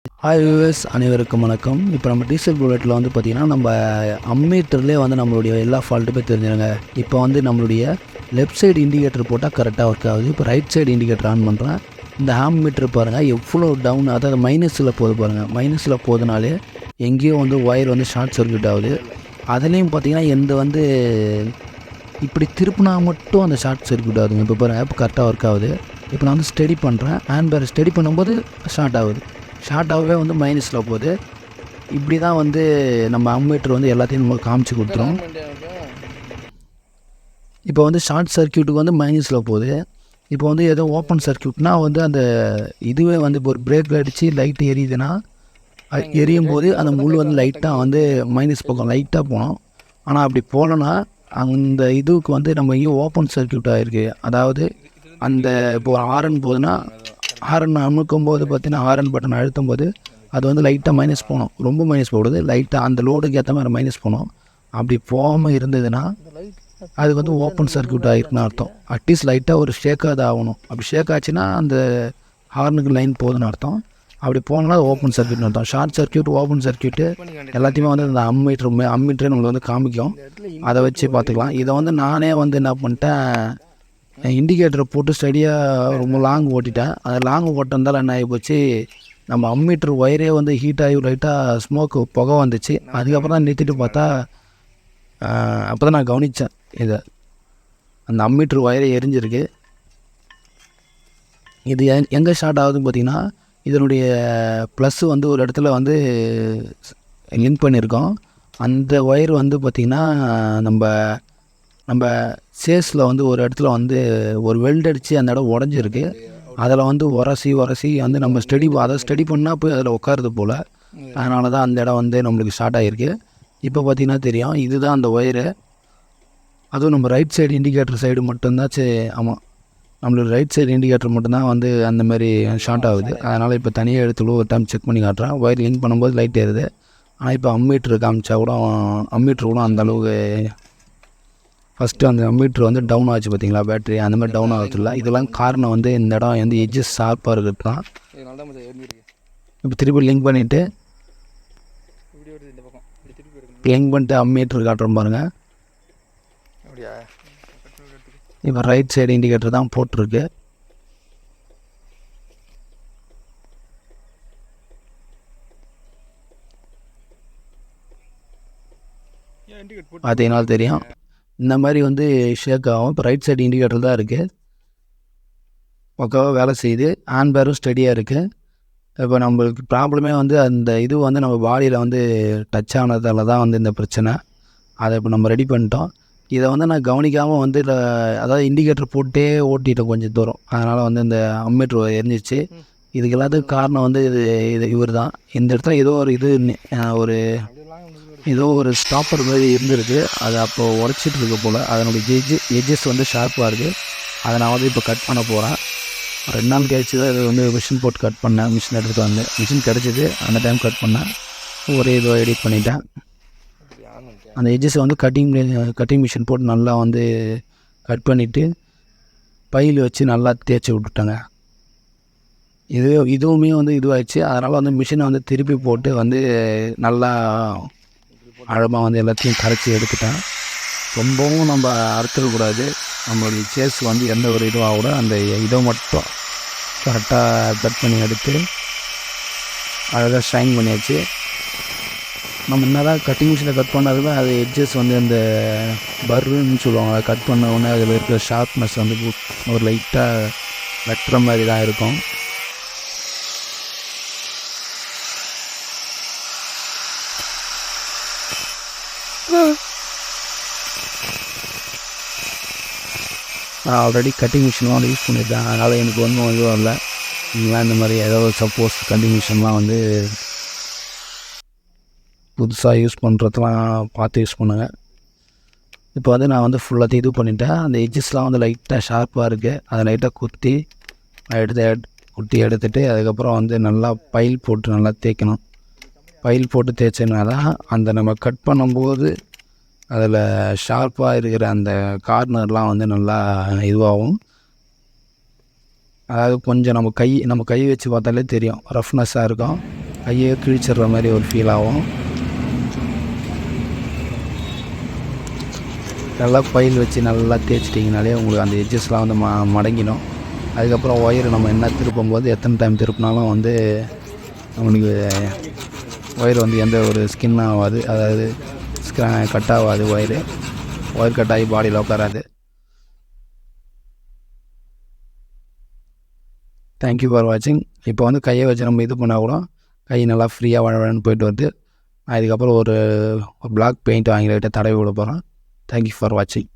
Hi viewers, அனைவருக்கும் வணக்கம். இப்போ நம்ம டீசல் புல்லட்டில் வந்து பார்த்திங்கன்னா நம்ம அம்மீட்டர்லேயே வந்து நம்மளுடைய எல்லா ஃபால்ட்டுமே தெரிஞ்சிடுங்க. இப்போ வந்து நம்மளுடைய லெஃப்ட் சைடு இண்டிகேட்டர் போட்டால் கரெக்டாக ஒர்க் ஆகுது. இப்போ ரைட் சைடு இண்டிகேட்டர் ஆன் பண்ணுறேன். இந்த ஹாம் மீட்டர் பாருங்கள் எவ்வளோ டவுன், அதாவது மைனஸில் போகுது பாருங்கள். மைனஸில் போகுதுனாலே எங்கேயோ வந்து ஒயர் வந்து ஷார்ட் சர்க்யூட் ஆகுது. அதுலேயும் பார்த்திங்கன்னா எந்த வந்து இப்படி திருப்பினா மட்டும் அந்த ஷார்ட் சர்க்யூட் ஆகுதுங்க. இப்போ பாருங்கள் இப்போ கரெக்டாக ஒர்க் ஆகுது. இப்போ நான் வந்து ஸ்டடி பண்ணுறேன். ஹேண்ட் பேர் ஸ்டடி பண்ணும்போது ஷார்ட் ஆகுது. ஷார்ட்டாகவே வந்து மைனஸில் போகுது. இப்படி தான் வந்து நம்ம அம்மீட்டர் வந்து எல்லாத்தையும் நம்ம காமிச்சு கொடுத்துரும். இப்போ வந்து ஷார்ட் சர்க்யூட்டுக்கு வந்து மைனஸில் போகுது. இப்போ வந்து ஏதோ ஓப்பன் சர்க்யூட்னால் வந்து அந்த இதுவே வந்து இப்போ ஒரு பிரேக் அடித்து லைட் எரியுதுன்னா எரியும் போது அந்த முள் வந்து லைட்டாக வந்து மைனஸ் பக்கம் லைட்டாக போனோம். ஆனால் அப்படி போகலன்னா அந்த இதுக்கு வந்து நம்ம இங்கே ஓப்பன் சர்க்யூட் ஆகிருக்கு. அதாவது அந்த இப்போ ஹாரன் போகுதுன்னா ஹாரன் அமுக்கும் போது பார்த்தீங்கன்னா ஹாரன் பட்டன் அழுத்தும் போது அது வந்து லைட்டாக மைனஸ் போகணும். ரொம்ப மைனஸ் போடுது, லைட்டாக அந்த லோடுக்கு ஏற்ற மாதிரி மைனஸ் போகணும். அப்படி போகாமல் இருந்ததுன்னா அது வந்து ஓப்பன் சர்க்யூட் ஆகிருக்குன்னு அர்த்தம். அட்லீஸ்ட் லைட்டாக ஒரு ஷேக்காக ஆகணும். அப்படி ஷேக் ஆச்சுன்னா அந்த ஹார்னுக்கு லைன் போகுதுன்னு அர்த்தம். அப்படி போனோம்னா ஓப்பன் சர்க்யூட்னு அர்த்தம். ஷார்ட் சர்க்யூட், ஓப்பன் சர்க்யூட்டு எல்லாத்தையுமே வந்து அந்த அம்மீட்டரே நம்மளுக்கு வந்து காமிக்கும். அதை வச்சு பார்த்துக்கலாம். இதை வந்து நானே வந்து என்ன பண்ணிட்டேன், இண்டிகேட்டரை போட்டு ஸ்டடியாக ரொம்ப லாங் ஓட்டிட்டேன். அந்த லாங் ஓட்டிருந்தாலும் என்ன ஆகி போச்சு, நம்ம அம்மீட்டர் ஒயரே வந்து ஹீட் ஆகி லைட்டாக ஸ்மோக்கு புகை வந்துச்சு. அதுக்கப்புறம் தான் நிறுத்திட்டு பார்த்தா அப்போ தான் நான் கவனித்தேன் இதை, அந்த அம்மீட்டர் ஒயரே எரிஞ்சிருக்கு. இது எங்கே ஷார்ட் ஆகுதுன்னு பார்த்திங்கன்னா இதனுடைய ப்ளஸ்ஸு வந்து ஒரு இடத்துல வந்து லிங்க் பண்ணியிருக்கோம். அந்த ஒயர் வந்து பார்த்திங்கன்னா நம்ம சேஸில் வந்து ஒரு இடத்துல வந்து ஒரு வெல்ட் அடித்து அந்த இடம் உடஞ்சிருக்கு. அதில் வந்து உரசி வந்து நம்ம அதை ஸ்டடி பண்ணால் போய் அதில் உட்காருது போல். அதனால தான் அந்த இடம் வந்து நம்மளுக்கு ஷார்ட் ஆகிருக்கு. இப்போ பார்த்திங்கன்னா தெரியும், இதுதான் அந்த ஒயரு. அதுவும் நம்ம ரைட் சைடு இண்டிகேட்டர் சைடு மட்டும்தான். ஆமாம், நம்மளுக்கு ரைட் சைடு இண்டிகேட்டர் மட்டும்தான் வந்து அந்தமாதிரி ஷார்ட் ஆகுது. அதனால் இப்போ தனியாக எடுத்து ஒரு டைம் செக் பண்ணி காட்டுறேன். ஒயர் லிங்க் பண்ணும்போது லைட் ஏறுது. ஆனால் இப்போ அம்மீட்டர் காமிச்சா கூட அம்மீட்டர் கூட அந்தளவுக்கு ஃபஸ்ட்டு அந்த அம்மீட்ரு வந்து டவுன் ஆச்சு பார்த்தீங்களா, பேட்ரி அந்த மாதிரி டவுன் ஆகுதுல்ல. இதெல்லாம் காரணம் வந்து இந்த இடம் வந்து எட்ஜஸ் ஷார்ப்பாக இருக்கிறது தான். இப்போ திருப்பி லிங்க் பண்ணிவிட்டு அம்மீட்ரு காட்டுறோம் பாருங்கள். இப்போ ரைட் சைடு இண்டிகேட்டர் தான் போட்டிருக்கு. பார்த்தீங்கன்னா தெரியும் இந்த மாதிரி வந்து ஷேக் ஆகும். இப்போ ரைட் சைடு இண்டிகேட்டர் தான் இருக்குது, பக்காவாக வேலை செய்யுது. ஹேண்ட் பேரும் ஸ்டடியாக இருக்குது. இப்போ நம்மளுக்கு ப்ராப்ளமே வந்து அந்த இது வந்து நம்ம பாடியில் வந்து டச் ஆனதால தான் வந்து இந்த பிரச்சனை. அதை இப்போ நம்ம ரெடி பண்ணிட்டோம். இதை வந்து நான் கவனிக்காமல் வந்து அதாவது இண்டிகேட்டர் போட்டே ஓட்டிட்டேன் கொஞ்சம் தூரம். அதனால் வந்து இந்த அம்மீட்டர் எரிஞ்சிச்சு. இதுக்கு எல்லாத்துக்கும் காரணம் வந்து இவர் தான். இந்த இடத்துல ஏதோ ஒரு ஸ்டாப்பர் மாதிரி இருந்திருக்கு. அது அப்போது உடச்சிட்டு இருக்க போல். அதனுடைய எஜ்ஜஸ் வந்து ஷார்ப்பாக இருக்குது. அதை நான் வந்து இப்போ கட் பண்ண போகிறேன். 2 நாள் கழிச்சு தான் இது வந்து மிஷின் போட்டு கட் பண்ணேன். மிஷின் எடுத்துகிட்டு வந்து மிஷின் கிடச்சிது, அந்த டைம் கட் பண்ணேன். ஒரே இதோ எடிட் பண்ணிட்டேன். அந்த எஜ்ஜஸை வந்து கட்டிங் மிஷின் போட்டு நல்லா வந்து கட் பண்ணிவிட்டு பையில் வச்சு நல்லா தேய்ச்சி விட்டுட்டாங்க. இதுவுமே வந்து இதுவாகிடுச்சு. அதனால் வந்து மிஷினை வந்து திருப்பி போட்டு வந்து நல்லா ஆழமாக வந்து எல்லாத்தையும் கரைச்சி எடுத்துட்டேன். ரொம்பவும் நம்ம அறுத்துடக்கூடாது. நம்மளுடைய சேஸ் வந்து எந்த ஒரு இதுவாக கூட அந்த இதை மட்டும் கரெக்டாக கட் பண்ணி எடுத்து அழகாக ஷைன் பண்ணியாச்சு. நம்ம என்ன தான் கட்டிங் மிஷினில் கட் பண்ணாலுமே அது எட்ஜஸ் வந்து அந்த பர்ருன்னு சொல்லுவாங்க. கட் பண்ண உடனே அதில் இருக்கிற ஷார்ப்னஸ் வந்து ஒரு லைட்டாக வெட்டுற மாதிரி தான் இருக்கும். நான் ஆல்ரெடி கட்டிங் மிஷின்லாம் யூஸ் பண்ணியிருக்கேன். அதனால் எனக்கு ஒன்றும் இதுவும் இல்லை. நீங்களாம் இந்த மாதிரி ஏதாவது சப்போஸ் கட்டிங் மிஷின்லாம் வந்து புதுசாக யூஸ் பண்ணுறதுலாம் பார்த்து யூஸ் பண்ணுங்கள். இப்போ வந்து நான் வந்து ஃபுல்லாக இது பண்ணிவிட்டேன். அந்த எட்ஜஸ்லாம் வந்து லைட்டாக ஷார்ப்பாக இருக்குது. அதை லைட்டாக குத்தி எடுத்துகிட்டு அதுக்கப்புறம் வந்து நல்லா பைல் போட்டு நல்லா தேய்க்கணும். பைல் போட்டு தேய்ச்சதுனால தான் அந்த நம்ம கட் பண்ணும்போது அதில் ஷார்ப்பாக இருக்கிற அந்த கார்னர்லாம் வந்து நல்லா இதுவாகும். அதாவது கொஞ்சம் நம்ம கை வச்சு பார்த்தாலே தெரியும், ரஃப்னஸ்ஸாக இருக்கும். கையை கிழிச்சிடுற மாதிரி ஒரு ஃபீல் ஆகும். நல்லா கோயில் வச்சு நல்லா தேய்ச்சிட்டிங்கனாலே உங்களுக்கு அந்த எட்ஜஸ்லாம் வந்து மடங்கிடும். அதுக்கப்புறம் ஒயர் நம்ம என்ன திருப்பும் போது எத்தனை டைம் திருப்பினாலும் வந்து நம்மளுக்கு ஒயர் வந்து எந்த ஒரு ஸ்கின் ஆகாது, அதாவது கட் ஆகாது. ஒயர் கட் ஆகி பாடியில் உட்காராது. தேங்க்யூ ஃபார் வாட்சிங். இப்போ வந்து கையை வச்சு நம்ம இது பண்ணால் கூட கை நல்லா ஃப்ரீயாக வழன்னு போயிட்டு வருது. நான் இதுக்கப்புறம் ஒரு பிளாக் பெயிண்ட் வாங்கி லைட்டாக தடவி விட போகிறேன். தேங்க்யூ ஃபார் வாட்சிங்.